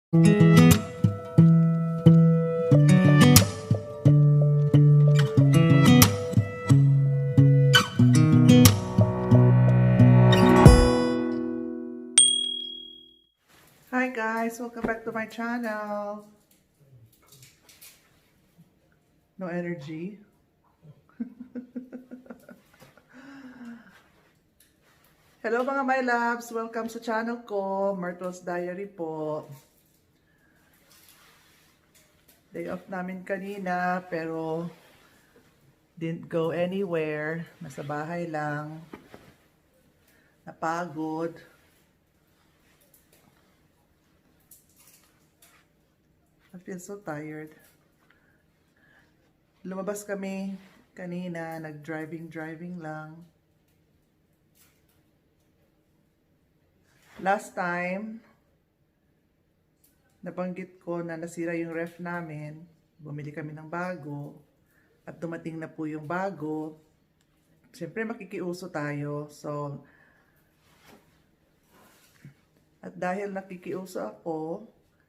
Hi guys, welcome back to my channel. No energy. Hello mga my loves, welcome sa channel ko, Myrtle's Diary po. Day off namin kanina pero didn't go anywhere. Nasa bahay lang. Napagod. I feel so tired. Lumabas kami kanina, nag-driving lang. Last time, nabanggit ko na nasira yung ref namin. Bumili kami ng bago. At dumating na po yung bago. Siyempre makikiuso tayo. So, at dahil nakikiuso ako,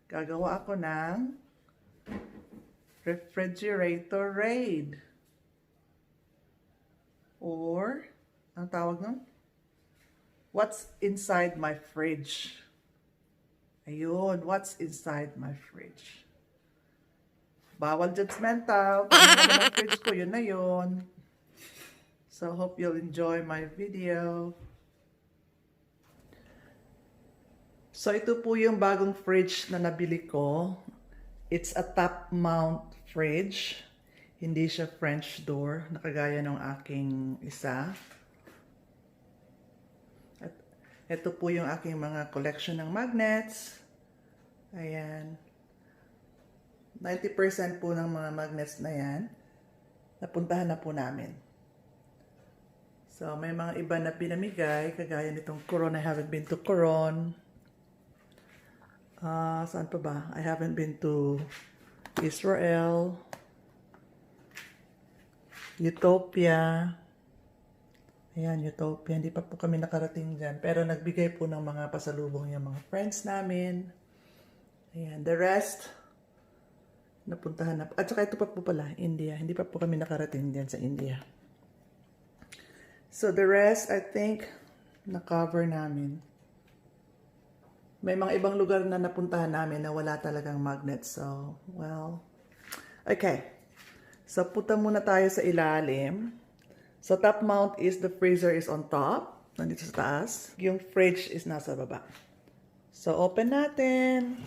gagawa ako ng refrigerator raid. Or, ang tawag nun? What's inside my fridge? Ayun, what's inside my fridge? Bawal judgemental. Kung ano naman fridge ko, yun na yun. So, hope you'll enjoy my video. So, ito po yung bagong fridge na nabili ko. It's a top mount fridge. Hindi siya French door, nakagaya ng aking isa. At ito po yung aking mga collection ng magnets. Ayan. 90% po ng mga magnets na yan, napuntahan na po namin. So, may mga iba na pinamigay, kagaya nitong Coron. I haven't been to Coron. Saan pa ba? I haven't been to Israel. Utopia. Ayan, Utopia. Hindi pa po kami nakarating dyan. Pero nagbigay po ng mga pasalubong yung mga friends namin. Ayan, the rest, napuntahan na. At saka ito pa po pala, India. Hindi pa po kami nakarating dyan sa India. So the rest, I think, na-cover namin. May mga ibang lugar na napuntahan namin na wala talagang magnet. So, well, okay. So, punta muna tayo sa ilalim. So, top mount is the freezer is on top. Nandito sa taas. Yung fridge is nasa baba. So, open natin.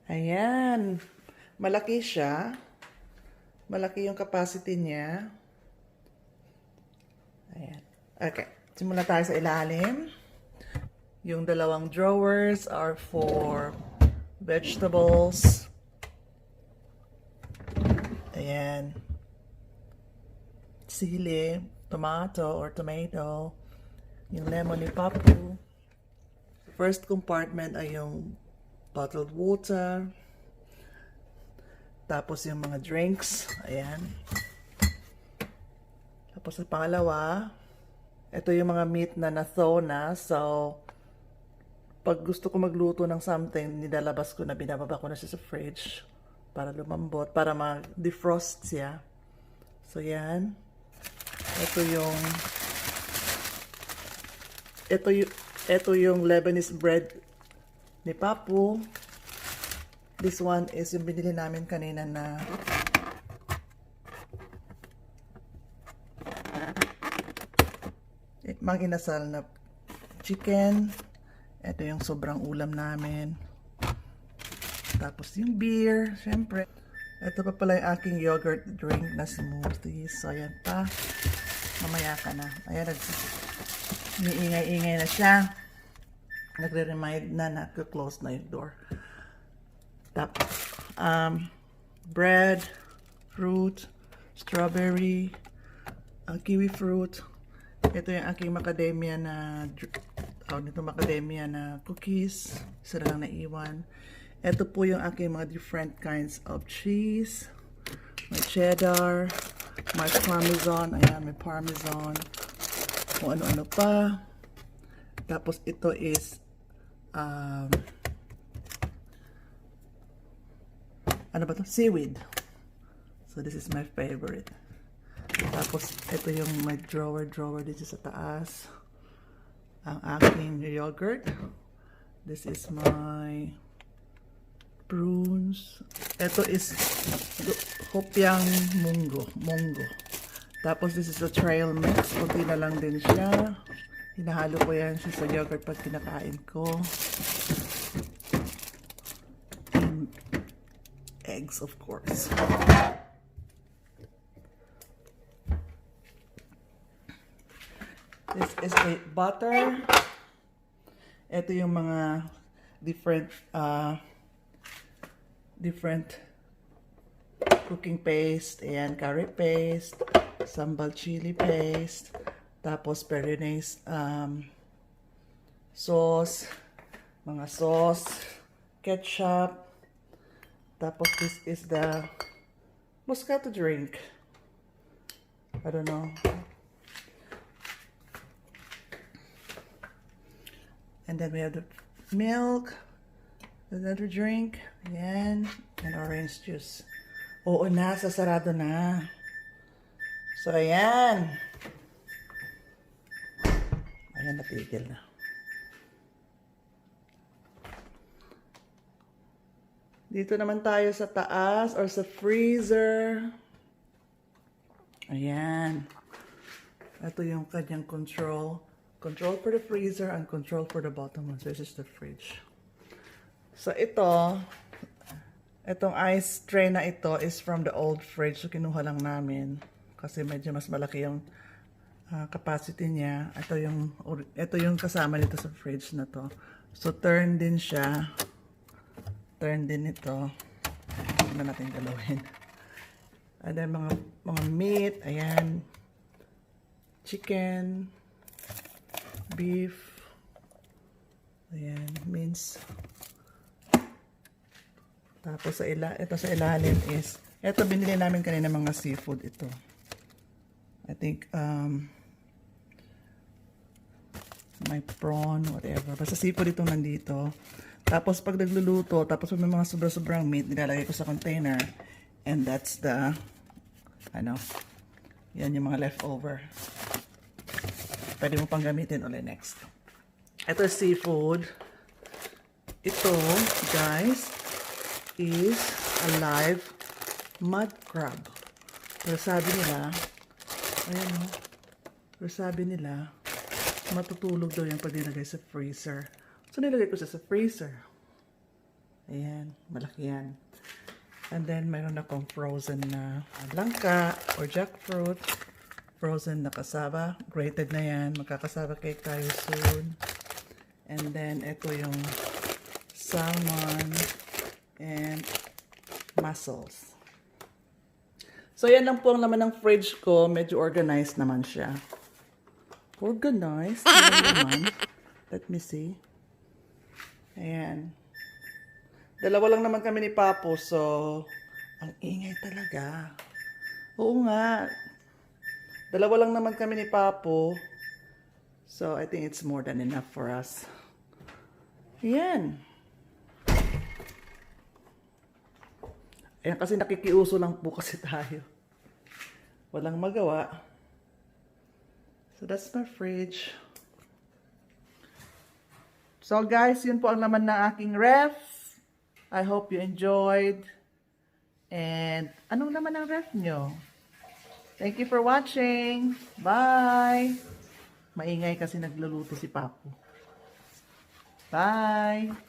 Ayan. Malaki siya. Malaki yung capacity niya. Ayan. Okay. Simula tayo sa ilalim. Yung dalawang drawers are for vegetables. Ayan. Sili, tomato or tomato. Yung lemon ni Papu. First compartment ay yung bottled water. Tapos yung mga drinks. Ayan. Tapos sa pangalawa, ito yung mga meat na na-thaw na. So, pag gusto ko magluto ng something, nilalabas ko na, binababa ko na siya sa fridge para lumambot, para mag-defrost siya. So, yan. Ito yung Lebanese bread ni Papu. This one is yung binili namin kanina na mag-inasal na chicken. Ito yung sobrang ulam namin. Tapos yung beer, syempre. Ito pa pala yung aking yogurt drink na smoothie. So, ayan pa. Mamaya ka na. Ayan, niingay-ingay na siya. Nagre-remind na nag-close na yung door. Tapos, bread, fruit, strawberry, kiwi fruit. Ito yung aking macadamia na cookies. Isa na lang naiwan. Ito po yung aking mga different kinds of cheese. May cheddar, may parmesan. Ayan, may parmesan. Kung ano-ano pa. Tapos ito is ano ba to? Seaweed. So this is my favorite. Tapos ito yung may drawer dito sa taas. Ang aking yogurt. This is my prunes. Ito is hopyang munggo. Tapos this is the trail mix. Kunti na lang din siya. Hinahalo ko yan siya sa yogurt pag kinakain ko. And eggs, of course. This is a butter. Ito yung mga different cooking paste and curry paste, sambal chili paste, tapos Peruvianese sauce, mga sauce, ketchup, tapos this is the Moscato drink. I don't know. And then we have the milk, another drink, ayan, and orange juice. Oo na, sasarado na. So, ayan. Ayan, natigil na. Dito naman tayo sa taas or sa freezer. Ayan. Ito yung kanyang control. Control for the freezer and control for the bottom one. So this is the fridge. So itong ice tray na ito is from the old fridge. So kinuha lang namin kasi medyo mas malaki yung capacity niya. Ito yung kasama nito sa fridge na to. So turn din siya. Turn din ito. Huwag na natin galawin. And then mga meat, ayan. Chicken, beef, ayan, mince. Tapos ito sa ilalim is, ito binili namin kanina mga seafood ito. I think, may prawn, whatever. Basta seafood itong nandito. Tapos pag nagluluto, tapos may mga sobra-sobrang meat, nilalagay ko sa container. And that's the, yan yung mga leftover. Pwede mo pang gamitin ulit next. Ito seafood. Ito, guys, is a live mud crab. Pero sabi nila, ayan o, pero sabi nila, matutulog daw yan pag nilagay sa freezer. So, nilagay ko siya sa freezer. Ayan, malaki yan. And then, mayroon akong frozen na langka or jackfruit. Frozen na kasaba. Grated na yan. Magkakasaba cake tayo soon. And then, ito yung salmon and mussels. So, yan lang po ang laman ng fridge ko. Medyo organized naman siya. Organized? Naman. Let me see. Ayan. Dalawa lang naman kami ni Papo. So, ang ingay talaga. Oo nga. Dalawa lang naman kami ni Papo. So, I think it's more than enough for us. Ayan. Ayan, kasi nakikiuso lang po kasi tayo. Walang magawa. So, that's my fridge. So, guys, yun po ang laman ng aking ref. I hope you enjoyed. And, anong laman ng ref nyo? Thank you for watching. Bye! Maingay kasi nagluluto si Papo. Bye!